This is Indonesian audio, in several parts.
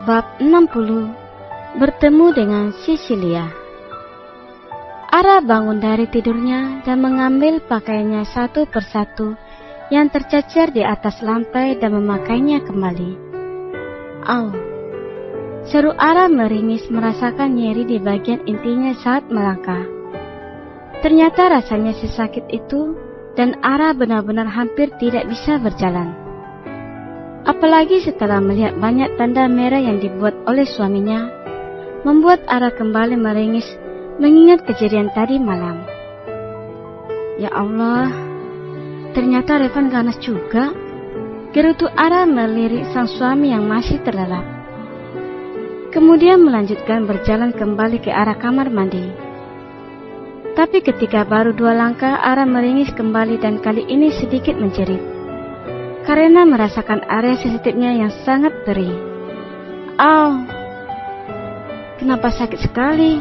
Bab 60. Bertemu dengan Cecilia. Ara bangun dari tidurnya dan mengambil pakaiannya satu persatu yang tercecer di atas lantai dan memakainya kembali. Au! Seru Ara meringis merasakan nyeri di bagian intinya saat melangkah. Ternyata rasanya sesakit itu dan Ara benar-benar hampir tidak bisa berjalan. Apalagi setelah melihat banyak tanda merah yang dibuat oleh suaminya, membuat Ara kembali meringis mengingat kejadian tadi malam. Ya Allah, ternyata Revan ganas juga. Gerutu Ara melirik sang suami yang masih terlelap. Kemudian melanjutkan berjalan kembali ke arah kamar mandi. Tapi ketika baru 2 langkah, Ara meringis kembali dan kali ini sedikit menjerit, karena merasakan area sensitifnya yang sangat perih. Au! Kenapa sakit sekali?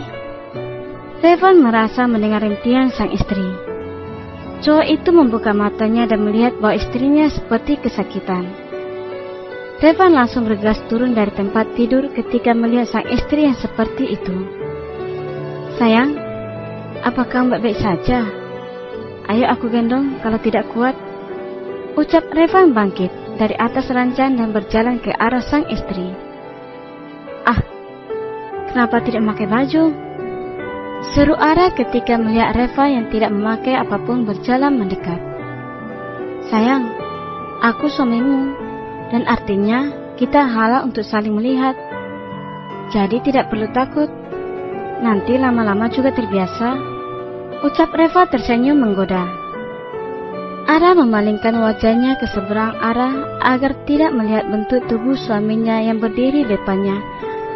Revan merasa mendengar rintihan sang istri. Cowok itu membuka matanya dan melihat bahwa istrinya seperti kesakitan. Revan langsung bergegas turun dari tempat tidur ketika melihat sang istri yang seperti itu. Sayang, apakah baik-baik saja? Ayo aku gendong kalau tidak kuat. Ucap Revan bangkit dari atas ranjang dan berjalan ke arah sang istri. Ah, kenapa tidak memakai baju? Seru Ara ketika melihat Reva yang tidak memakai apapun berjalan mendekat. Sayang, aku suamimu, dan artinya kita halal untuk saling melihat. Jadi tidak perlu takut. Nanti lama-lama juga terbiasa. Ucap Reva tersenyum menggoda. Ara memalingkan wajahnya ke seberang arah agar tidak melihat bentuk tubuh suaminya yang berdiri depannya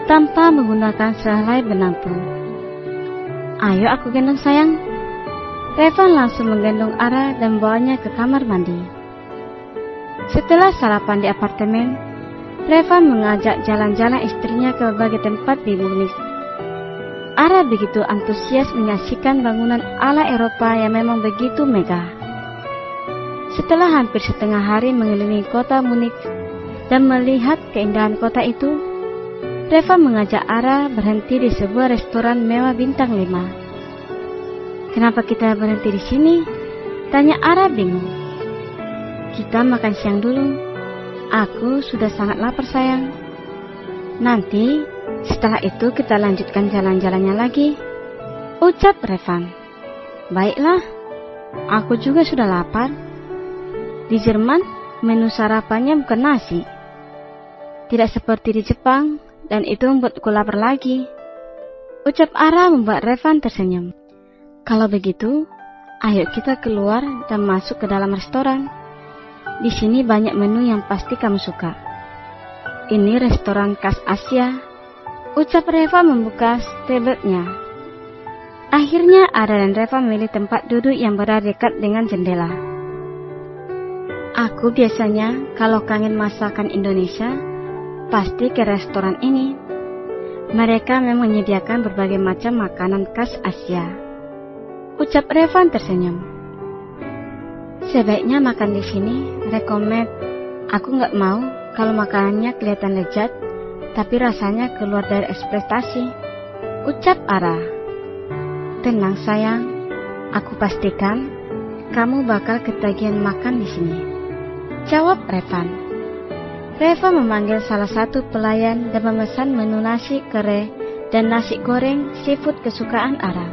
tanpa menggunakan sehelai benangku. Ayo aku gendong sayang. Revan langsung menggendong Ara dan bawanya ke kamar mandi. Setelah sarapan di apartemen, Revan mengajak jalan-jalan istrinya ke berbagai tempat di Munich. Ara begitu antusias menyaksikan bangunan ala Eropa yang memang begitu megah. Setelah hampir setengah hari mengelilingi kota Munich dan melihat keindahan kota itu, Reva mengajak Ara berhenti di sebuah restoran mewah bintang 5. Kenapa kita berhenti di sini? Tanya Ara bingung. Kita makan siang dulu. Aku sudah sangat lapar sayang. Nanti setelah itu kita lanjutkan jalan-jalannya lagi. Ucap Revan. Baiklah, aku juga sudah lapar. Di Jerman, menu sarapannya bukan nasi. Tidak seperti di Jepang, dan itu membuatku lapar lagi. Ucap Ara membuat Revan tersenyum. Kalau begitu, ayo kita keluar dan masuk ke dalam restoran. Di sini banyak menu yang pasti kamu suka. Ini restoran khas Asia. Ucap Reva membuka tabletnya. Akhirnya Ara dan Reva memilih tempat duduk yang berada dekat dengan jendela. Aku biasanya kalau kangen masakan Indonesia, pasti ke restoran ini. Mereka memang menyediakan berbagai macam makanan khas Asia. Ucap Revan tersenyum. Sebaiknya makan di sini, rekomen. Aku nggak mau kalau makanannya kelihatan lezat, tapi rasanya keluar dari ekspektasi. Ucap Ara. Tenang sayang, aku pastikan kamu bakal ketagihan makan di sini. Jawab Revan. Reva memanggil salah satu pelayan dan memesan menu nasi kere dan nasi goreng seafood kesukaan Ara.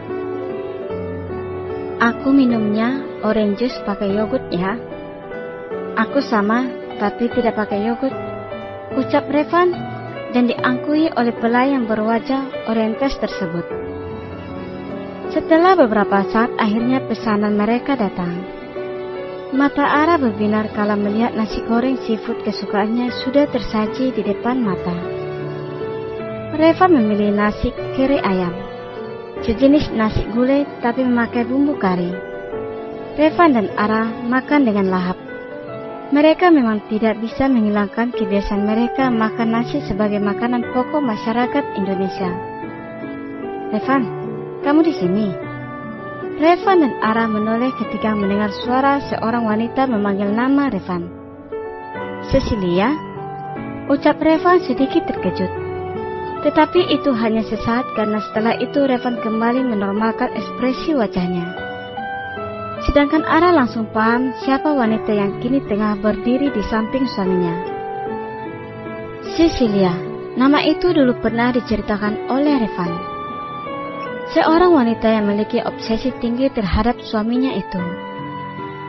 Aku minumnya orange juice pakai yogurt ya. Aku sama, tapi tidak pakai yogurt. Ucap Revan dan diangkui oleh pelayan berwajah oriental tersebut. Setelah beberapa saat akhirnya pesanan mereka datang. Mata Ara berbinar kala melihat nasi goreng seafood kesukaannya sudah tersaji di depan mata. Reva memilih nasi kere ayam, sejenis nasi gulai tapi memakai bumbu kari. Reva dan Ara makan dengan lahap. Mereka memang tidak bisa menghilangkan kebiasaan mereka makan nasi sebagai makanan pokok masyarakat Indonesia. Revan, kamu di sini? Revan dan Ara menoleh ketika mendengar suara seorang wanita memanggil nama Revan. Cecilia, ucap Revan sedikit terkejut. Tetapi itu hanya sesaat karena setelah itu Revan kembali menormalkan ekspresi wajahnya. Sedangkan Ara langsung paham siapa wanita yang kini tengah berdiri di samping suaminya. Cecilia, nama itu dulu pernah diceritakan oleh Revan. Seorang wanita yang memiliki obsesi tinggi terhadap suaminya itu.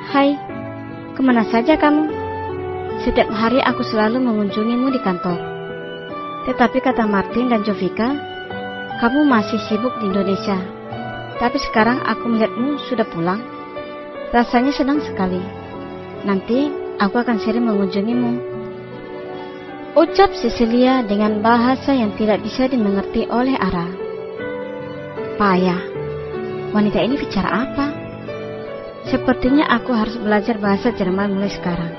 Hai, kemana saja kamu? Setiap hari aku selalu mengunjungimu di kantor. Tetapi kata Martin dan Jovika, kamu masih sibuk di Indonesia. Tapi sekarang aku melihatmu sudah pulang. Rasanya senang sekali. Nanti aku akan sering mengunjungimu. Ucap Cecilia dengan bahasa yang tidak bisa dimengerti oleh Ara. Payah, wanita ini bicara apa? Sepertinya aku harus belajar bahasa Jerman mulai sekarang.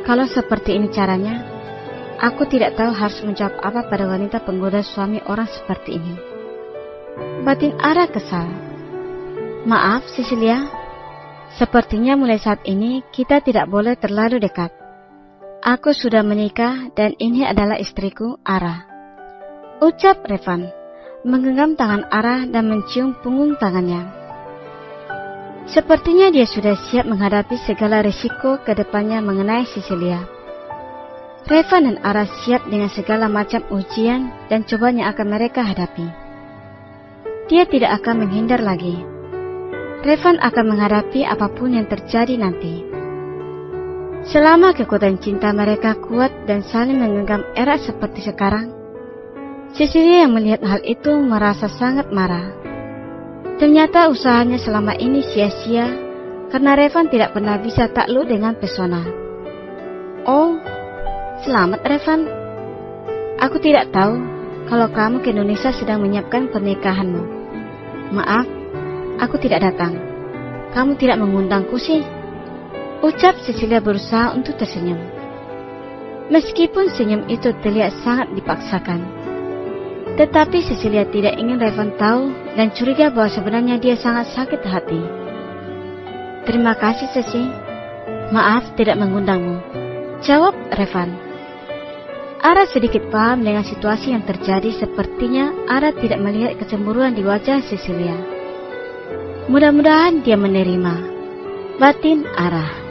Kalau seperti ini caranya, aku tidak tahu harus menjawab apa pada wanita penggoda suami orang seperti ini. Batin Ara kesal. Maaf Cecilia, sepertinya mulai saat ini kita tidak boleh terlalu dekat. Aku sudah menikah dan ini adalah istriku, Ara. Ucap Revan, menggenggam tangan Ara dan mencium punggung tangannya. Sepertinya dia sudah siap menghadapi segala risiko ke depannya mengenai Cecilia. Revan dan Ara siap dengan segala macam ujian dan cobaan yang akan mereka hadapi. Dia tidak akan menghindar lagi. Revan akan menghadapi apapun yang terjadi nanti. Selama kekuatan cinta mereka kuat dan saling menggenggam erat seperti sekarang, Cecilia yang melihat hal itu merasa sangat marah. Ternyata usahanya selama ini sia-sia karena Revan tidak pernah bisa takluk dengan pesona. Oh, selamat Revan. Aku tidak tahu kalau kamu ke Indonesia sedang menyiapkan pernikahanmu. Maaf, aku tidak datang. Kamu tidak mengundangku sih. Ucap Cecilia berusaha untuk tersenyum. Meskipun senyum itu terlihat sangat dipaksakan, tetapi Cecilia tidak ingin Revan tahu dan curiga bahwa sebenarnya dia sangat sakit hati. Terima kasih Ceci. Maaf tidak mengundangmu, jawab Revan. Ara sedikit paham dengan situasi yang terjadi. Sepertinya Ara tidak melihat kecemburuan di wajah Cecilia. Mudah-mudahan dia menerima. Batin Ara.